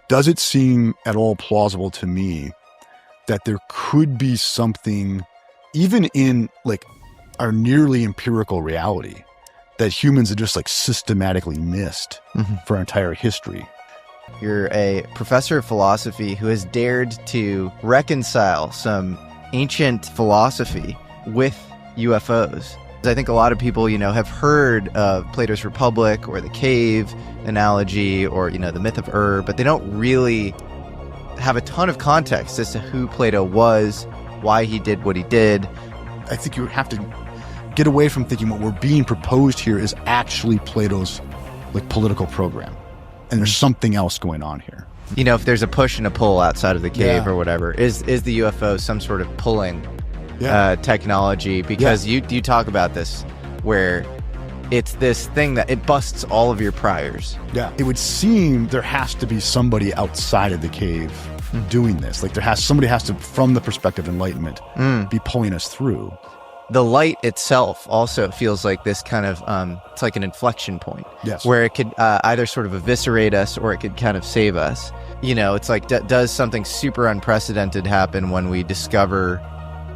does it seem at all plausible to me that there could be something, even in like our nearly empirical reality, that humans have just like systematically missed for our entire history? You're a professor of philosophy who has dared to reconcile some ancient philosophy with UFOs. I think a lot of people, have heard of Plato's Republic or the cave analogy or, the myth of but they don't really have a ton of context as to who Plato was, why he did what he did. I think you have to get away from thinking what we're being proposed here is actually Plato's like political program. And there's something else going on here. If there's a push and a pull outside of the cave or whatever, is the UFO some sort of pulling technology? Because you talk about this where it's this thing that it busts all of your priors. Yeah, it would seem there has to be somebody outside of the cave doing this. Like somebody has to, from the perspective of enlightenment, be pulling us through. The light itself also feels like this kind of, it's like an inflection point. Yes. Where it could either sort of eviscerate us or it could kind of save us. It's like, does something super unprecedented happen when we discover,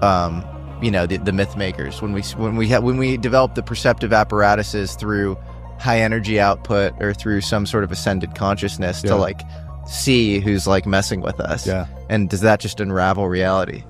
the myth makers? When we develop the perceptive apparatuses through high energy output or through some sort of ascended consciousness to like see who's like messing with us. Yeah. And does that just unravel reality?